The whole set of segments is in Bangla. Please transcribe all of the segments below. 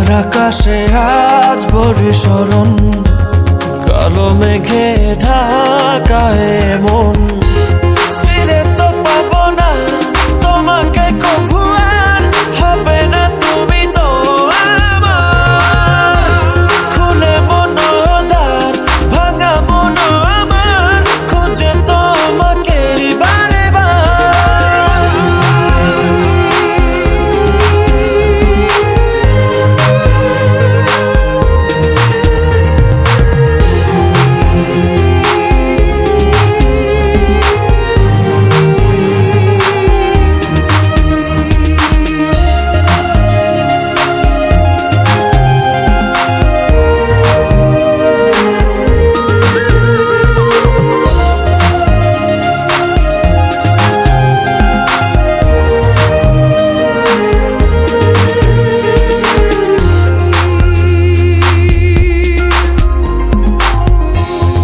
আমার আকাশে আজ বর্ষণ, কালো মেঘে ঢাকা এমন। ফিরে তো পাবো না তোমাকে কভু, আর হবে না তুমি তো আমার। খুলে মনোদ্বার ভাঙা মন আমার, খুঁজে তোমাকে বারে বার।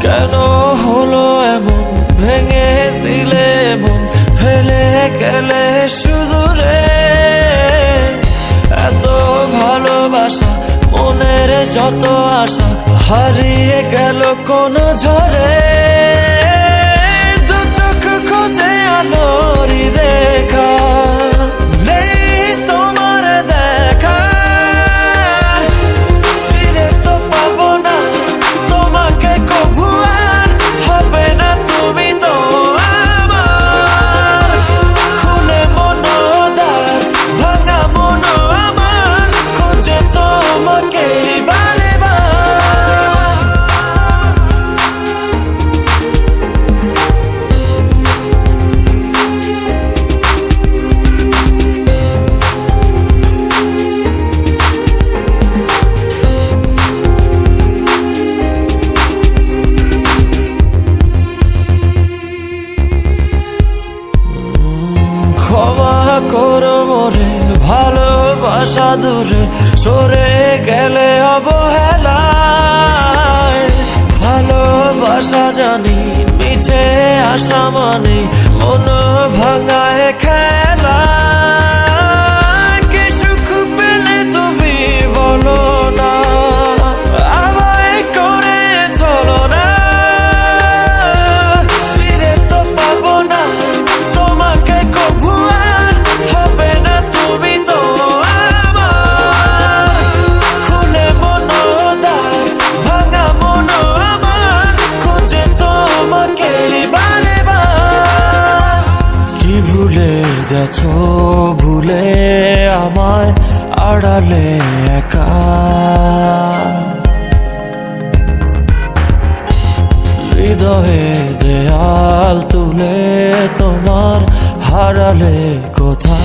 কেন হলো এমন, ভেঙে দিলে মন, ফেলে গেলে শুধু রে। এত ভালোবাসা, মনের যত আশা, হারিয়ে গেল কোন ঝড়ে। দু চোখ খোঁজে আলোরি রেখা, নেই তোমার দেখা। ফিরে তো পাবো না তোমাকে কভু, আর হবে না তুমি তো আমার। খুলে মনোদ্বার ভাঙা মন আমার, খুঁজে তোমাকে বারে বার। ক্ষমা করো মোরে, ভালোবাসা দূরে সরে গেলে অবহেলায়। ভালোবাসা জানি মিছে আশা মানে, মন ভাঙায় খেলা। কি সুখ পেলে তুমি বলো না, আমায় করে চলো না। ফিরে তো পাবো না তোমাকে কভু, আর হবে না তুমি তো আমার। খুলে মনোদ্বার ভাঙা মন আমার, খুঁজে তোমাকে বারে বার। কি ভুলে গেছো, ভুলে আমায় আড়ালে একা। হৃদয়ে দেয়াল তুলে তোমার হারালে কোথা।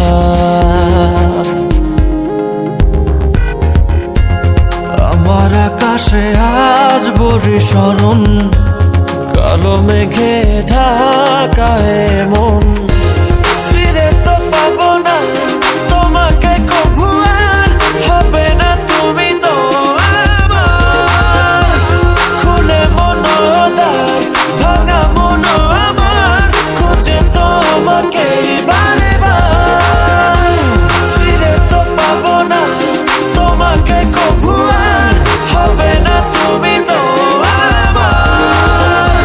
আমার আকাশে আজ বর্ষণ, কালো মেঘে ঢাকা এমন। ফিরে তো পাবো না তোমাকে কভু, আর হবে না তুমি তো আমার। খুলে মনোদ্বার ভাঙা মন আমার, খুঁজে তোমাকে বারে বার। ফিরে তো পাবো না তোমাকে কভু, আর হবে না তুমি তো আমার।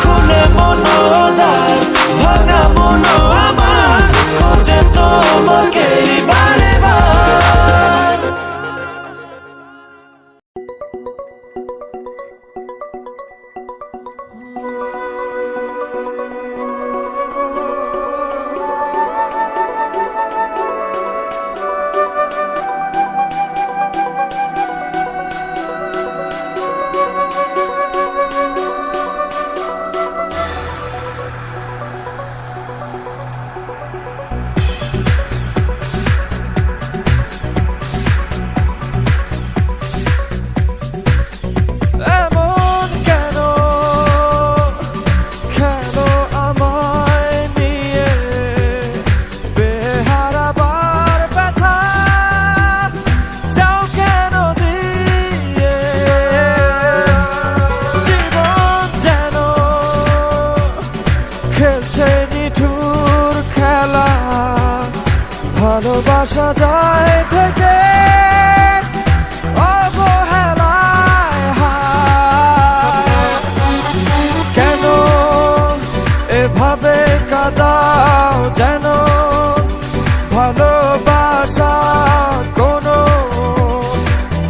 খুলে মনোদ্বার ভাঙা মন আমার, খুঁজে তোমাকে বারে বার। এমন কেন, কেন আমায় নিয়ে বেহারাবার ব্যথা যাও কেন দিয়ে। জীবন যেন খেলছে নিঠুর খেলা, ভালোবাসা যায় থেকে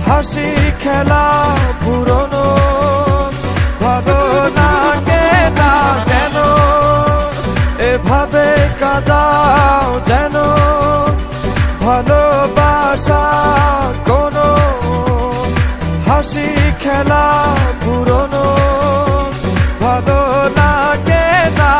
হাসি খেলা পুরনো ভালো লাগে না কেন এভাবে কাঁদাও যেন ভালোবাসা কোনো হাসি খেলা পুরনো ভালো লাগে না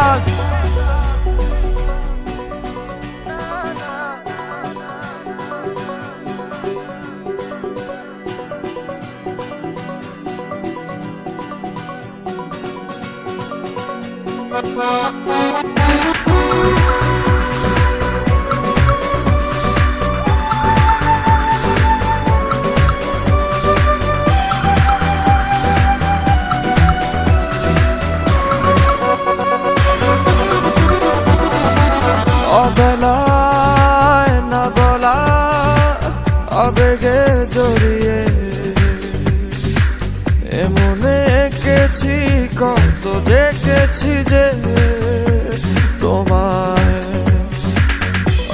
অবেলায় না বলা আবেগে জড়িয়ে এমনে এঁকেছি কত দেখেছি যে তোমায়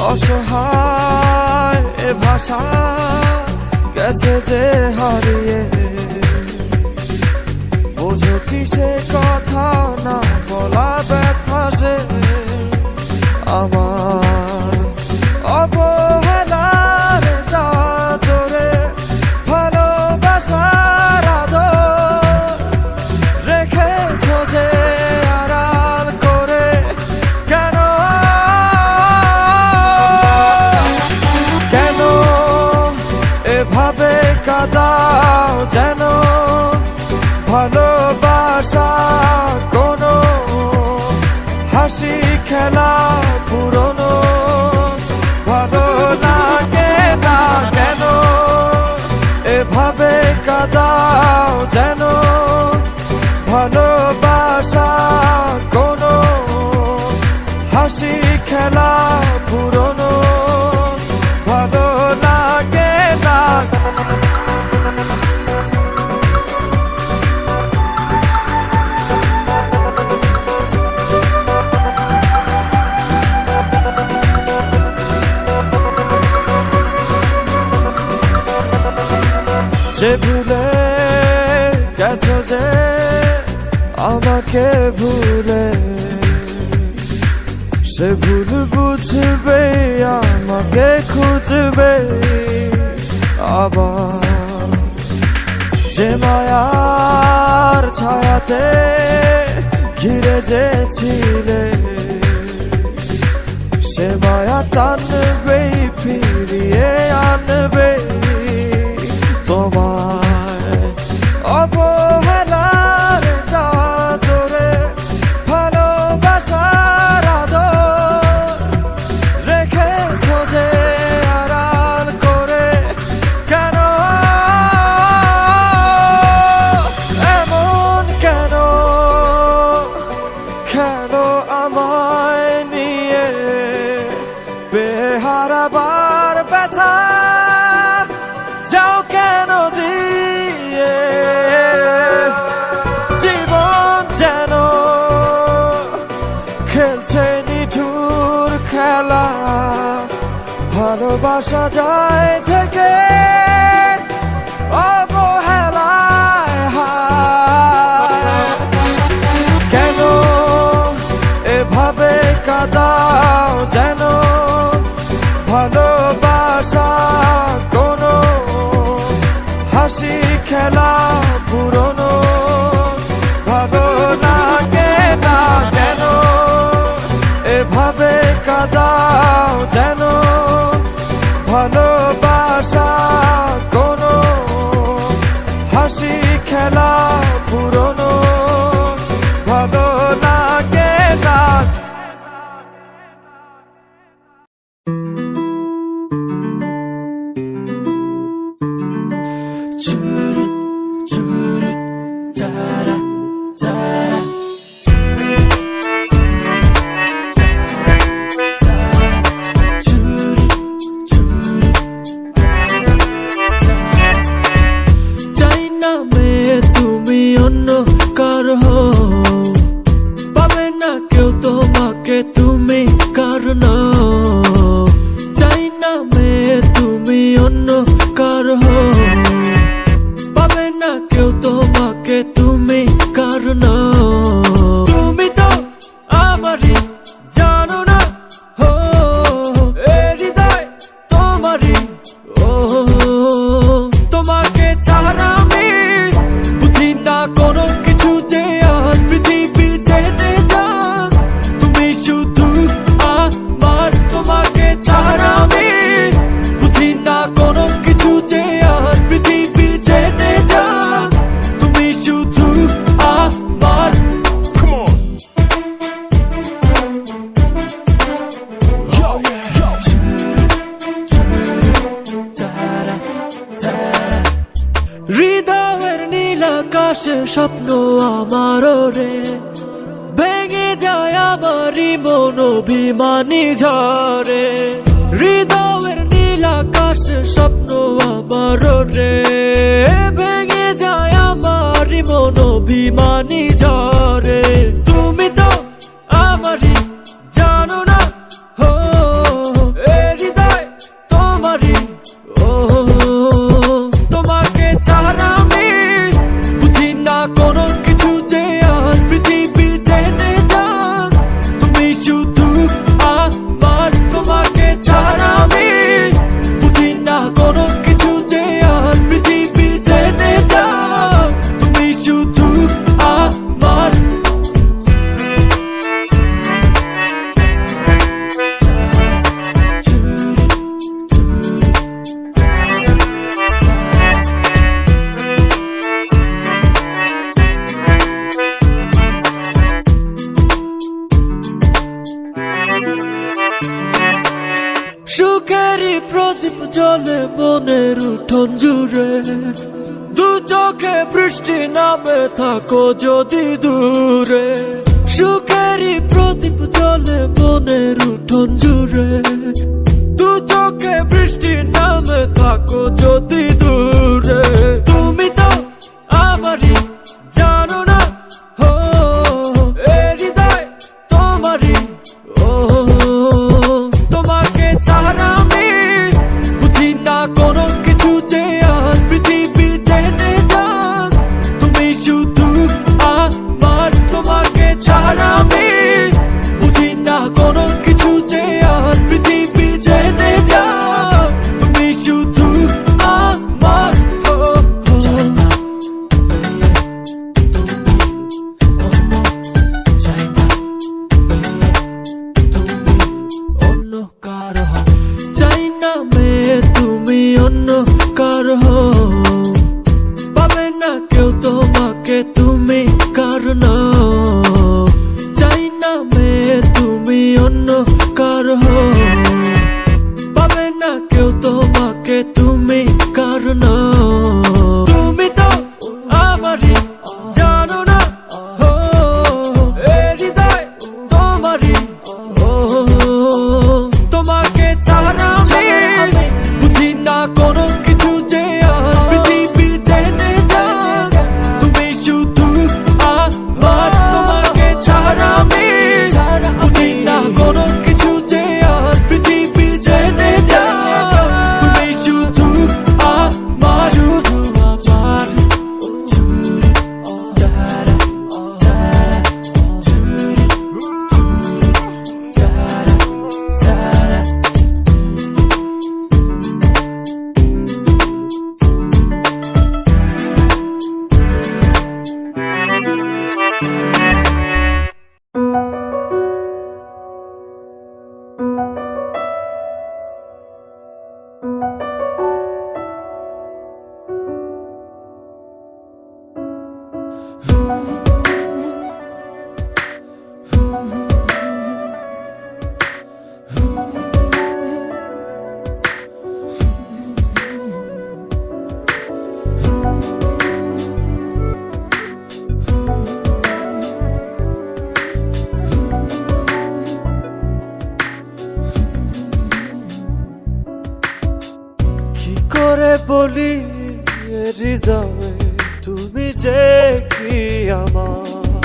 অসহায় এ ভাষা গেছে যে হারিয়ে বোঝো কি সে কথা না বলা ব্যথা সে আমার অবহেলার চাদরে ভালোবাসার আদর রেখেছ যে আড়াল করে কেন কেন এভাবে কাঁদাও যেন ভালোবাসা কোনো হাসি খেলা পুরনো ভালো লাগে না কেন এভাবে কাঁদাও যেন ভালোবাসা কোনো হাসি খেলা পুরনো ভালো লাগে না যে ভুলে গেছো যে আমাকে ভুলে সে ভুল বুঝবে আমাকে খুঁজবে আবার যে মায়ার ছায়াতে ঘিরে যে ছিলে সে মায়া টানবে ফিরিয়ে আনবে তোমায় অবহেলার চাদরে ভালোবাসার আদর রেখেছ যে আড়াল করে কেন এমন কেন কেন আমায় নিয়ে বেহারাবার ব্যথা যাও কেন দিয়ে জীবন যেন খেলছে নিঠুর খেলা ভালোবাসা যায় থেকে অবহেলায় হায় কেন এভাবে কাঁদাও যেন ভালোবাসা কোনো হাসি খেলা পুরনো ভালো লাগে না কেন এভাবে কাঁদাও যেন ভালোবাসা কোনো হাসি খেলা পুরনো ভালো লাগে না চাই না মে তুমি অন্য কার হও হৃদয়ের নীল আকাশে স্বপ্ন আমারও রে, ভেঙে যায় আমারই মন অভিমানী ঝরে। হৃদয়ের নীল আকাশে স্বপ্ন আমারও রে, ভেঙে যায় আমারই মন অভিমানী ঝরে। তুমি তো আমারই জানো না, হো এ হৃদয় তোমারই, ও তোমাকে ছাড়া আমি বুঝি না কোনো কিছু যে আর পৃথিবী টেনে যাক। তুমি শুধু আমার, তোমাকে ছাড়া আমি বুঝি না কোনো কিছু যে আর পৃথিবী টেনে যাক। তুমি শুধু আমার। সুখেরই প্রদীপ জ্বলে মনের উঠোন জুড়ে, দু চোখে বৃষ্টি নামে থাকো যদি দূরে। সুখেরই প্রদীপ জ্বলে মনের উঠোন জুড়ে, দু চোখে বৃষ্টি নামে থাকো যদি দূরে। তুমি তো আমারই জানো না, হো এ হৃদয় তোমারই, ও তোমাকে ছাড়া আমি বুঝি না কোনো কিছু যে আর পৃথিবী টেনে যাক। তুমি শুধু আমার, তোমাকে ছাড়া আমি বুঝি না কোনো কিছু যে আর পৃথিবী টেনে যাক। তুমি শুধু আমার, ও চাই না চাই না অন্য কারো, চাই না মেয়ে তুমি অন্য কারো, পাবে না কেউ তোমাকে তুমি কারণ। চাই না মেয়ে তুমি অন্য কারো, পাবে না কেউ তোমাকে তুমি কারণ। তুমি তো আমারই জানো না, হো এ হৃদয় তোমারই, ও তোমাকে ছাড়া আমি বুঝি না কোনো কিছু যে আর পৃথিবী টেনে যাক। তুমি শুধু আমার, তোমাকে ছাড়া আমি বুঝি না কোনো কিছু যে আর পৃথিবী টেনে যাক। তুমি শুধু আমার, শুধু আমার। কি করে বলি এ হৃদয়ে তুমি যে কি আমার,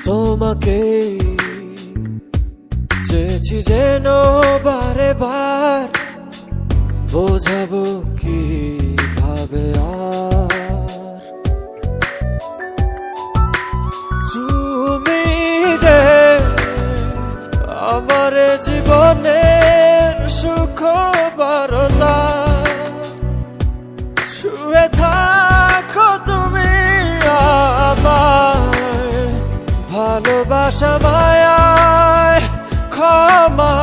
তোমাকে চেয়েছি যেন বারে বার, বোঝাবো কি ভাবে আর। তুমি যে আমার জীবনের সুখ বারতা, শুয়ে থাকো তুমি আমায়, ভালোবাসা মায়ায় ক্ষমা।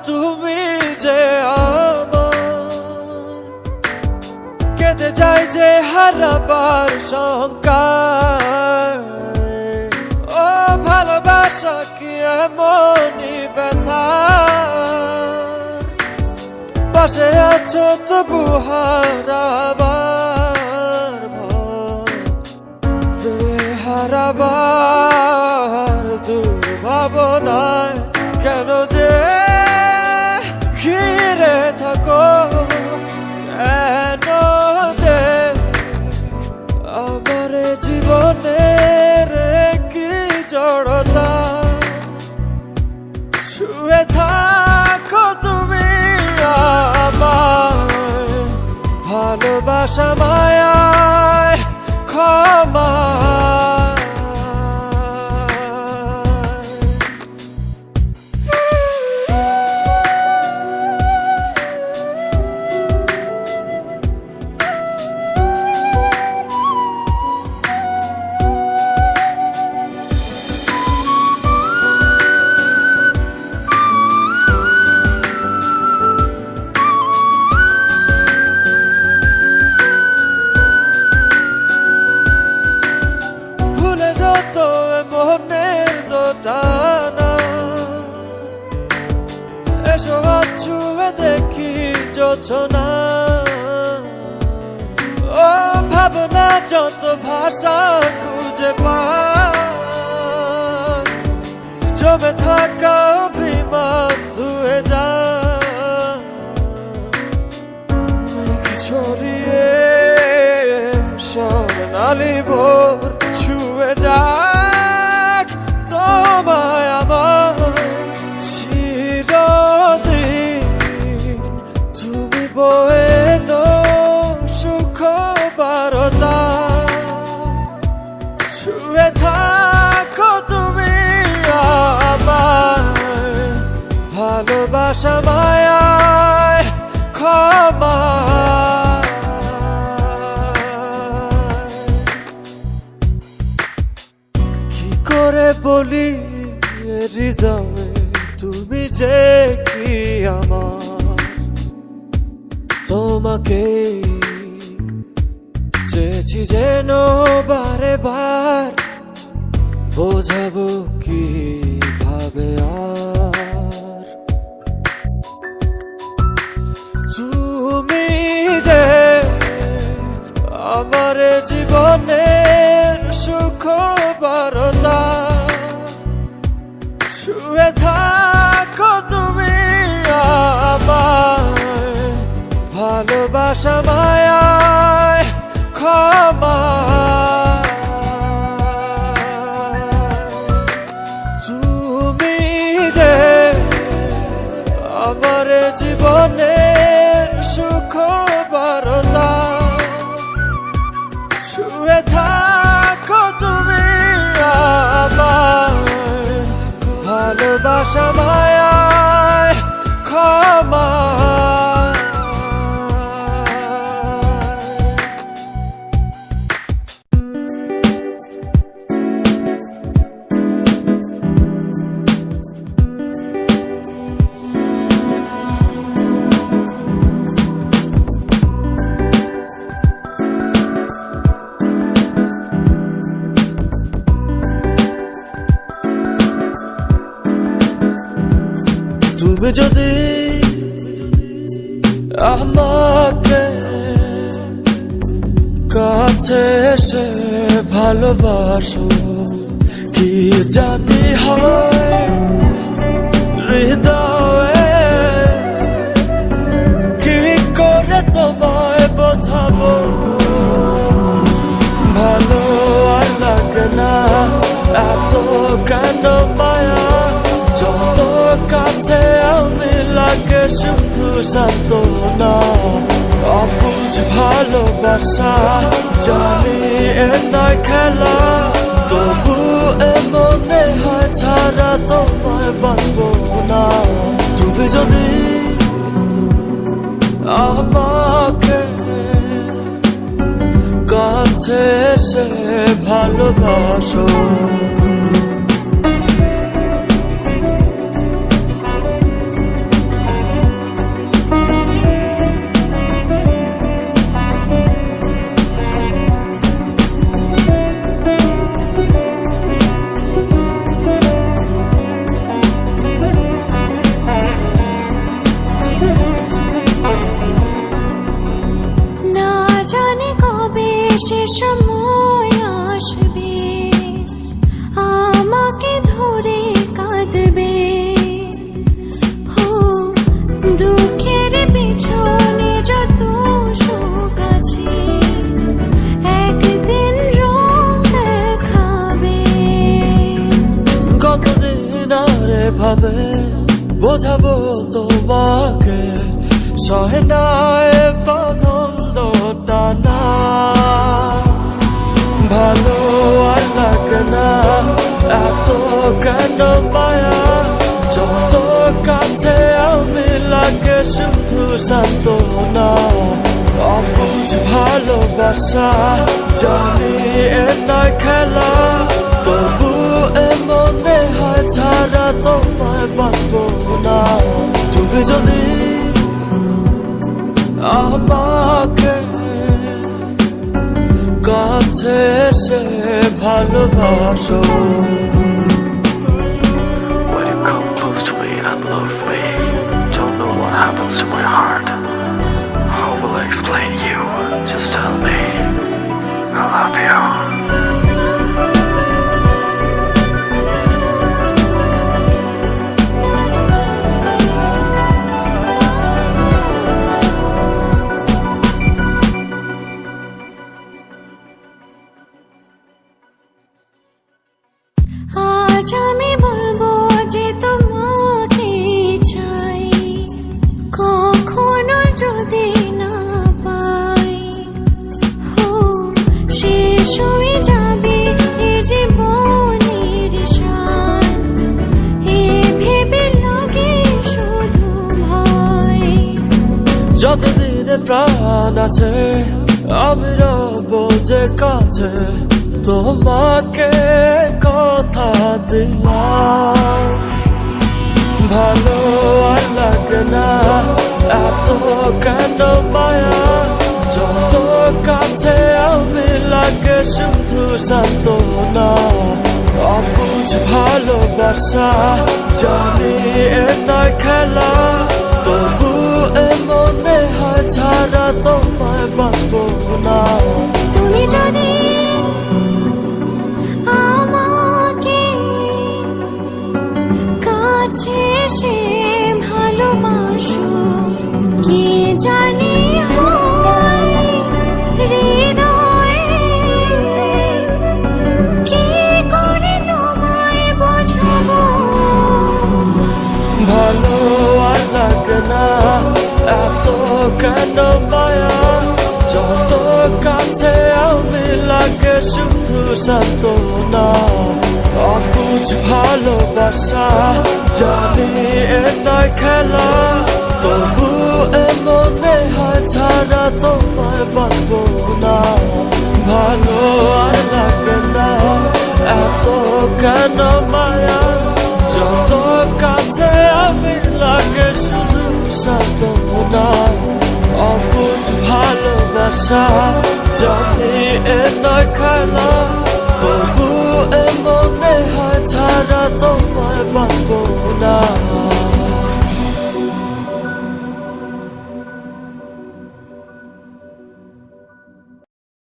তুমি যে আমার, কেটে যায় যে হারাবার শঙ্কায়। ও ভালোবাসা কি এমনই ব্যথা, পাশে আছো তবু হারাবার ভয়, হারাবার দুর্ভাবনায় কেন যে ঘিরে থাকো, কেন যে আমার জীবনের কি জড়তা। শুয়ে থাকো তুমি আমার ভালোবাসা মায়ায় ক্ষমা। মনের দোটানা এসো ছুঁয়ে দেখি যোছনা। ও ভাবনা যত ভাষা খুঁজে পায়, জমে থাকা অভিমান ধুয়ে যায়। ছড়িয়ে স্বর্ণালী ভোর ছুঁয়ে যাক তোমায় আমার চিরদিন। তুমি বয়ে সুখ বারতা, ছুঁয়ে থাকো তুমি আমার ভালোবাসা মায়ায় ক্ষমা। করে বলি হৃদয়ে তুমি যে কি আমার, তোমাকে চেয়েছি যেন বারে বার, বোঝাবো কি ভাবে আর। তুমি যে আমার জীবনের সুখ বারতা, শুয়ে থাকো তুমি আমার ভালোবাসা মায়ায় ক্ষমা। তুমি যে আমার জীবনের সুখ বারতা, শুয়ে থাকো তুমি আমার ভালোবাসা মায়ায় ক্ষমা। তুমি যদি আমাকে কাছে এসে ভালোবাসো, কি জানি হয় হৃদয়ে, কি করে তোমায় বোঝাবো। ভালো আর লাগে না এত কেন মায়া, যত কাছে আমি লাগে শুধু সান্ত্বনা। অবুঝ ভালোবাসা জানি এ নয় খেলা, তবু এ মনে হয় ছাড়া তোমায় বাঁচবো না। তুমি যদি আমাকে কাছে এসে ভালোবাসো, সে সময় আসবে আমাকে ধরে কাঁদবে দুঃখের পেছনে যত শোক আছে একদিন রং দেখাবে কতদিন আর ভাবে বোঝাবো তোমাকে সহে না এ পছন্দ টানা ভালো আর লাগে না এত কেন মায়া যত কাছে আমি লাগে শুধু সান্ত্বনা অবুঝ ভালোবাসা জানি এ নয় খেলা তবু এ মনে হয় ছাড়া তোমায় বাঁচবো না তুমি যদি আমাকে কাছে এসে ভালোবাসো When you come close to me and love me, don't know what happens to my heart. How will I explain you? Just tell me. I love you. আজ আমি বলবো যে তোমাকে চাই কখনো যদি না পাই শেষ হয়ে যাবে এ জীবনের সাথ এ ভেবে লাগে শুধু ভয় যতদিন প্রাণ আছে আমি রব যে কাছে তোমাকে কথা দিলাম ভালো আর লাগে না এত কেন মায়া যত কাছে আমি লাগে শুধু সান্ত্বনা অবুঝ ভালোবাসা জানি এ নয় খেলা তবু এ মনে হয় ছাড়া তোমায় বাঁচবো না তুমি যদি আমাকে কাছে এসে ভালোবাসো কি জানি হয় হৃদয়ে কি করে তোমায় বোঝাবো ভালো আর লাগে না এত কেন মায়া যত কাছে আমি লাগে শুধু সান্ত্বনা অবুঝ ভালোবাসা জানি এ নয় খেলা তবু এ মনে হয় ছাড়া তোমায় বাঁচবো না ভালো আর লাগে না এত কেন মায়া যত কাছে আমি লাগে শুধু সান্ত্বনা অবুঝ ভালোবাসা জানি এ নয় খেলা তবু এ মনে হয় ছাড়া তোমায় বাঁচবো